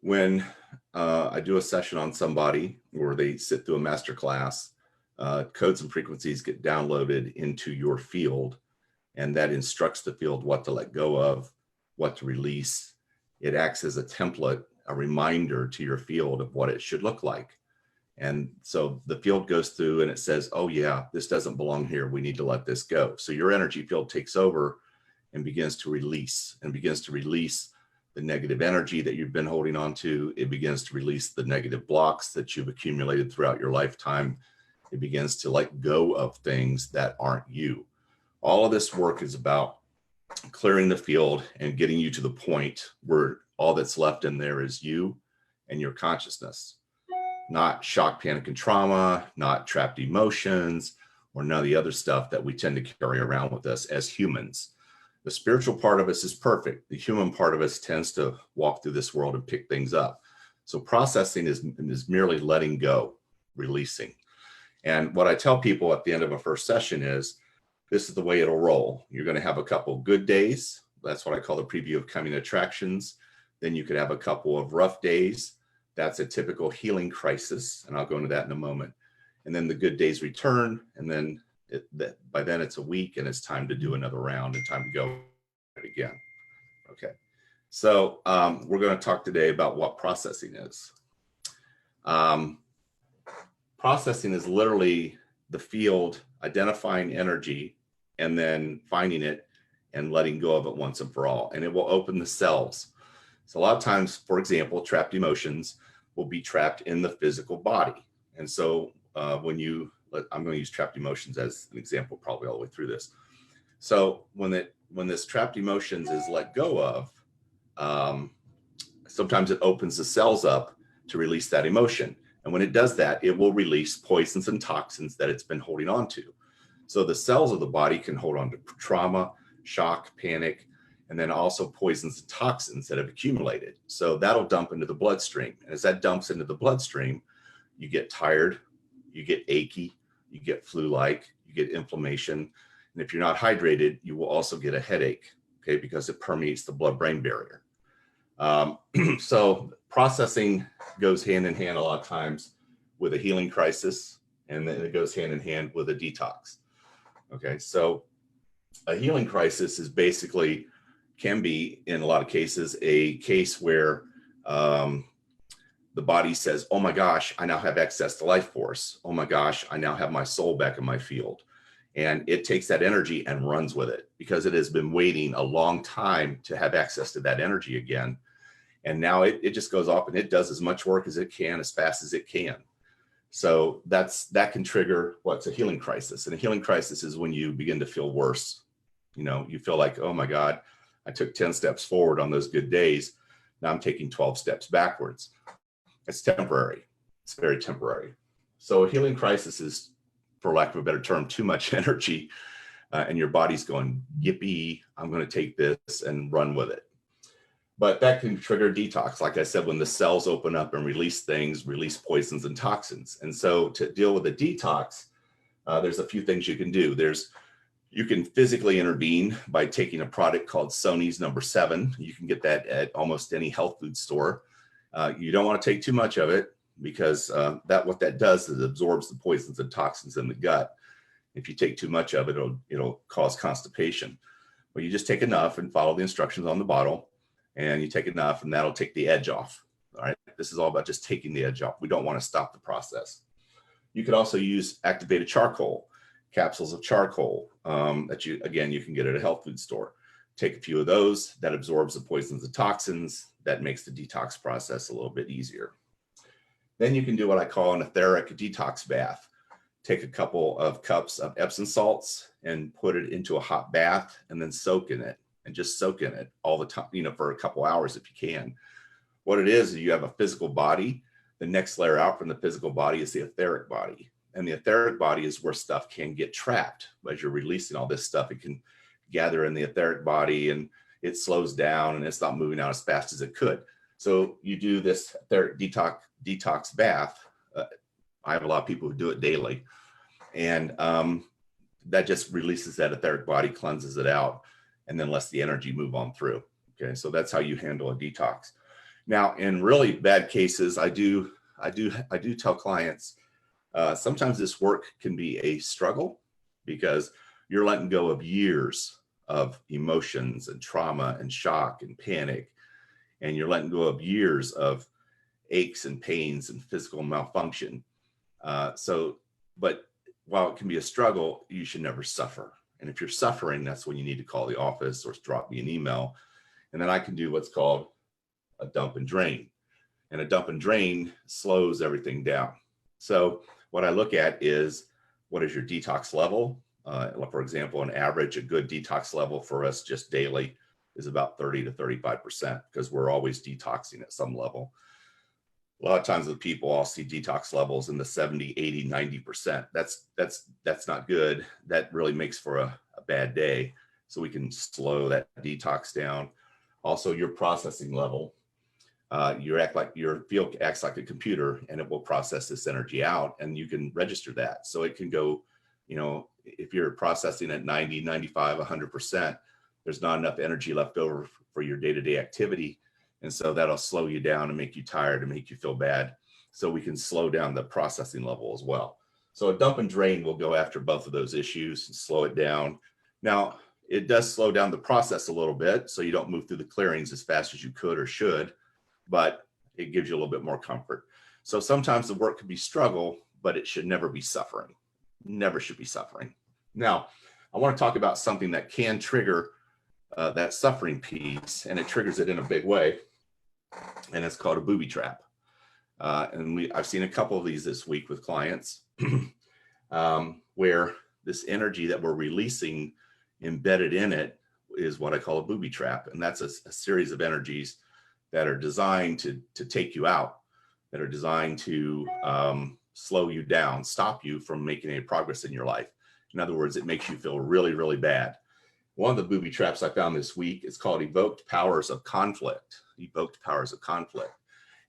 When I do a session on somebody or they sit through a master class, codes and frequencies get downloaded into your field, and that instructs the field what to let go of, what to release. It acts as a template, a reminder to your field of what it should look like. And so the field goes through and it says, oh yeah, this doesn't belong here. We need to let this go. So your energy field takes over and begins to release the negative energy that you've been holding on to. It begins to release the negative blocks that you've accumulated throughout your lifetime. It begins to let go of things that aren't you. All of this work is about clearing the field and getting you to the point where all that's left in there is you and your consciousness. Not shock, panic, and trauma, not trapped emotions, or none of the other stuff that we tend to carry around with us as humans. The spiritual part of us is perfect. The human part of us tends to walk through this world and pick things up. So processing is merely letting go, releasing. And what I tell people at the end of a first session is, this is the way it'll roll. You're going to have a couple good days. That's what I call the preview of coming attractions. Then you could have a couple of rough days. That's a typical healing crisis, and I'll go into that in a moment. And then the good days return, and then by then it's a week, and it's time to do another round and time to go again. Okay, so we're going to talk today about what processing is. Processing is literally the field identifying energy and then finding it and letting go of it once and for all, and it will open the cells. So a lot of times, for example, trapped emotions will be trapped in the physical body. And so I'm going to use trapped emotions as an example, probably all the way through this. So when this trapped emotions is let go of, sometimes it opens the cells up to release that emotion. And when it does that, it will release poisons and toxins that it's been holding on to. So the cells of the body can hold on to trauma, shock, panic, and then also poisons and toxins that have accumulated. So that'll dump into the bloodstream. And as that dumps into the bloodstream, you get tired, you get achy, you get flu-like, you get inflammation. And if you're not hydrated, you will also get a headache, okay, because it permeates the blood-brain barrier. So processing goes hand in hand a lot of times with a healing crisis, and then it goes hand in hand with a detox. Okay, so a healing crisis is basically, can be in a lot of cases, a case where the body says, oh my gosh, I now have access to life force. Oh my gosh, I now have my soul back in my field. And it takes that energy and runs with it because it has been waiting a long time to have access to that energy again. And now it just goes off and it does as much work as it can, as fast as it can. So that can trigger what's a healing crisis. And a healing crisis is when you begin to feel worse. You know, you feel like, oh my God, I took 10 steps forward on those good days. Now I'm taking 12 steps backwards. It's temporary. It's very temporary. So a healing crisis is, for lack of a better term, too much energy, and your body's going, yippee, I'm going to take this and run with it. But that can trigger detox. Like I said, when the cells open up and release things, release poisons and toxins. And so to deal with a detox, there's a few things you can do. You can physically intervene by taking a product called Sony's number 7. You can get that at almost any health food store. You don't want to take too much of it because what that does is it absorbs the poisons and toxins in the gut. If you take too much of it, it'll cause constipation. But you just take enough and follow the instructions on the bottle, and you take enough and that'll take the edge off. All right. This is all about just taking the edge off. We don't want to stop the process. You could also use activated charcoal, capsules of charcoal that you can get at a health food store. Take a few of those. That absorbs the poisons and toxins. That makes the detox process a little bit easier. Then you can do what I call an etheric detox bath. Take a couple of cups of Epsom salts and put it into a hot bath and then soak in it, and just soak in it all the time, for a couple hours if you can. What it is you have a physical body. The next layer out from the physical body is the etheric body. And the etheric body is where stuff can get trapped. As you're releasing all this stuff, it can gather in the etheric body and it slows down and it's not moving out as fast as it could. So you do this etheric detox bath. I have a lot of people who do it daily. And that just releases that etheric body, cleanses it out, and then lets the energy move on through. Okay, so that's how you handle a detox. Now, in really bad cases, I do tell clients, sometimes this work can be a struggle because you're letting go of years of emotions and trauma and shock and panic, and you're letting go of years of aches and pains and physical malfunction. But while it can be a struggle, you should never suffer. And if you're suffering, that's when you need to call the office or drop me an email. And then I can do what's called a dump and drain. And a dump and drain slows everything down. So what I look at is, what is your detox level? For example, on average, a good detox level for us just daily is about 30 to 35%, because we're always detoxing at some level. A lot of times the people, I'll see detox levels in the 70, 80, 90%. That's not good. That really makes for a bad day. So we can slow that detox down. Also, your processing level, your field acts like a computer, and it will process this energy out, and you can register that. So it can go, if you're processing at 90, 95, 100%, there's not enough energy left over for your day-to-day activity. And so that'll slow you down and make you tired and make you feel bad. So we can slow down the processing level as well. So a dump and drain will go after both of those issues and slow it down. Now, it does slow down the process a little bit, so you don't move through the clearings as fast as you could or should, but it gives you a little bit more comfort. So sometimes the work can be struggle, but it should never be suffering. Never should be suffering. Now, I want to talk about something that can trigger that suffering piece, and it triggers it in a big way, and it's called a booby trap. I've seen a couple of these this week with clients where this energy that we're releasing embedded in it is what I call a booby trap. And that's a series of energies that are designed to take you out, that are designed to slow you down, stop you from making any progress in your life. In other words, it makes you feel really, really bad. One of the booby traps I found this week is called evoked powers of conflict. Evoked powers of conflict.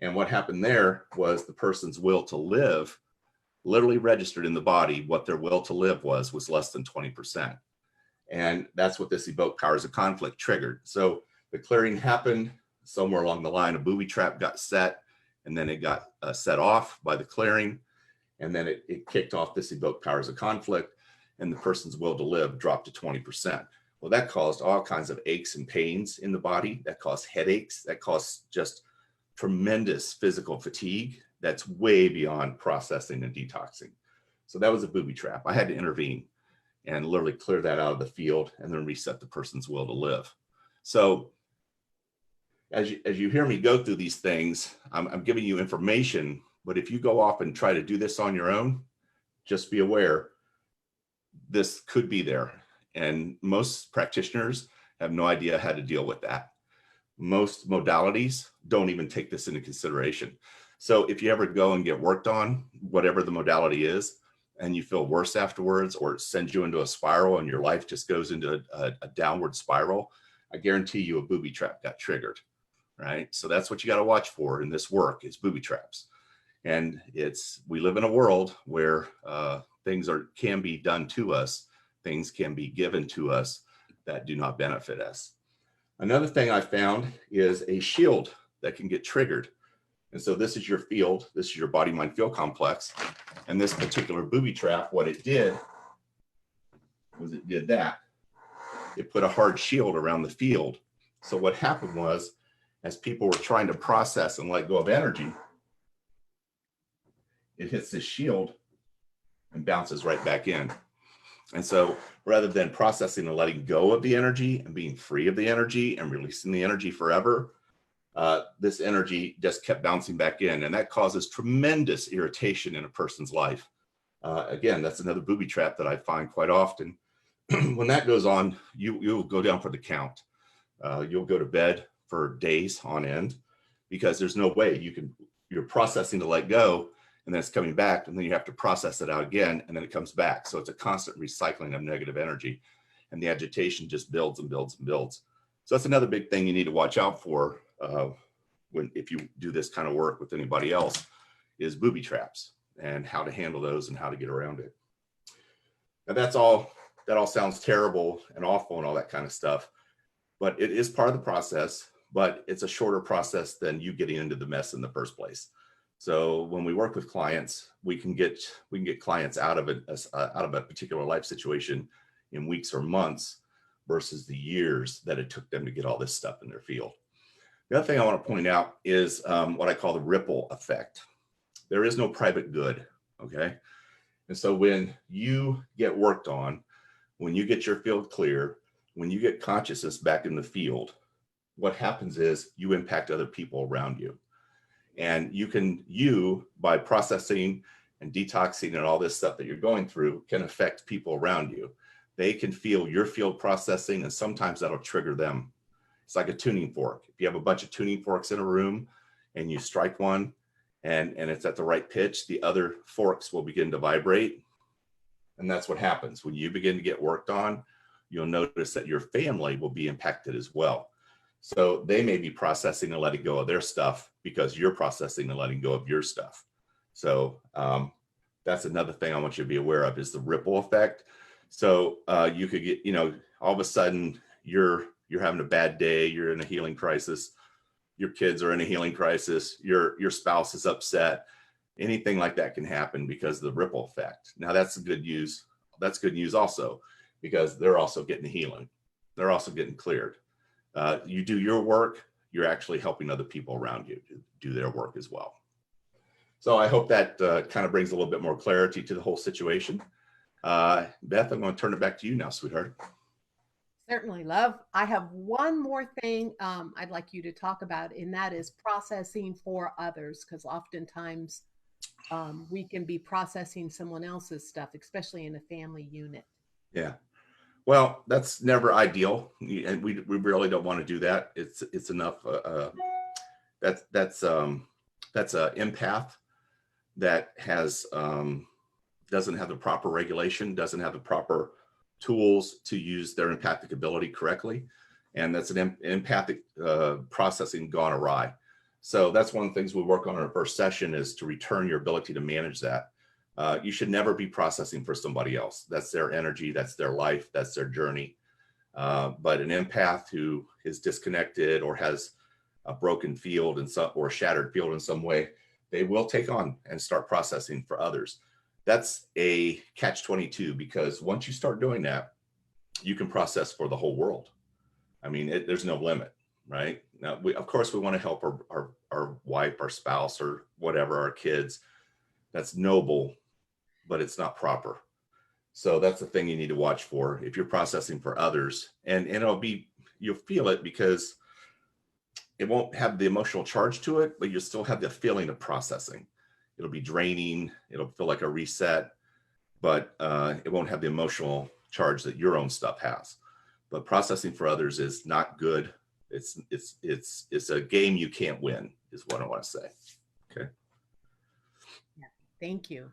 And what happened there was the person's will to live literally registered in the body. What their will to live was less than 20%. And that's what this evoked powers of conflict triggered. So the clearing happened somewhere along the line. A booby trap got set, and then it got set off by the clearing. And then it kicked off this evoked powers of conflict, and the person's will to live dropped to 20%. Well, that caused all kinds of aches and pains in the body. That caused headaches. That caused just tremendous physical fatigue. That's way beyond processing and detoxing. So that was a booby trap. I had to intervene and literally clear that out of the field and then reset the person's will to live. So as you hear me go through these things, I'm giving you information, but if you go off and try to do this on your own, just be aware this could be there. And most practitioners have no idea how to deal with that. Most modalities don't even take this into consideration. So if you ever go and get worked on, whatever the modality is, and you feel worse afterwards, or it sends you into a spiral and your life just goes into a downward spiral, I guarantee you a booby trap got triggered, right? So that's what you got to watch for in this work, is booby traps. And we live in a world where things can be done to us. Things can be given to us that do not benefit us. Another thing I found is a shield that can get triggered. And so this is your field. This is your body, mind, field complex. And this particular booby trap, what it did was it did that. It put a hard shield around the field. So what happened was, as people were trying to process and let go of energy, it hits this shield and bounces right back in. And so rather than processing and letting go of the energy and being free of the energy and releasing the energy forever, this energy just kept bouncing back in. And that causes tremendous irritation in a person's life. Again, that's another booby trap that I find quite often. When that goes on, you'll go down for the count. You'll go to bed for days on end, because there's no way you're processing to let go, and then it's coming back, and then you have to process it out again, and then it comes back. So it's a constant recycling of negative energy, and the agitation just builds and builds and builds. So that's another big thing you need to watch out for if you do this kind of work with anybody else, is booby traps and how to handle those and how to get around it. Now that all sounds terrible and awful and all that kind of stuff, but it is part of the process. but it's a shorter process than you getting into the mess in the first place. So when we work with clients, we can get clients out of it, out of a particular life situation in weeks or months versus the years that it took them to get all this stuff in their field. The other thing I want to point out is what I call the ripple effect. There is no private good, okay? And so when you get worked on, when you get your field clear, when you get consciousness back in the field, what happens is you impact other people around you. And you by processing and detoxing and all this stuff that you're going through can affect people around you. They can feel your field processing, and sometimes that'll trigger them. It's like a tuning fork. If you have a bunch of tuning forks in a room and you strike one and it's at the right pitch, the other forks will begin to vibrate. And that's what happens. When you begin to get worked on, you'll notice that your family will be impacted as well. So they may be processing and letting go of their stuff because you're processing and letting go of your stuff. So that's another thing I want you to be aware of, is the ripple effect. So you could get, all of a sudden you're having a bad day, you're in a healing crisis, your kids are in a healing crisis, your spouse is upset. Anything like that can happen because of the ripple effect. Now that's good news. That's good news also, because they're also getting healing. They're also getting cleared. You do your work, you're actually helping other people around you to do their work as well. So I hope that kind of brings a little bit more clarity to the whole situation. Beth, I'm going to turn it back to you now, sweetheart. Certainly, love. I have one more thing I'd like you to talk about, and that is processing for others, because oftentimes we can be processing someone else's stuff, especially in a family unit. Yeah. Well, that's never ideal, and we really don't want to do that. It's enough. That's an empath that has doesn't have the proper regulation, doesn't have the proper tools to use their empathic ability correctly, and that's an empathic processing gone awry. So that's one of the things we work on in our first session, is to return your ability to manage that. You should never be processing for somebody else. That's their energy, that's their life, that's their journey. But an empath who is disconnected or has a broken field or shattered field in some way, they will take on and start processing for others. That's a catch-22, because once you start doing that, you can process for the whole world. I mean, there's no limit, right? Now, of course, we want to help our wife, our spouse, or whatever, our kids. That's noble, but it's not proper. So that's the thing you need to watch for if you're processing for others. And you'll feel it, because it won't have the emotional charge to it, but you'll still have the feeling of processing. It'll be draining. It'll feel like a reset, but it won't have the emotional charge that your own stuff has. But processing for others is not good. It's a game you can't win, is what I want to say. Okay. Yeah. Thank you.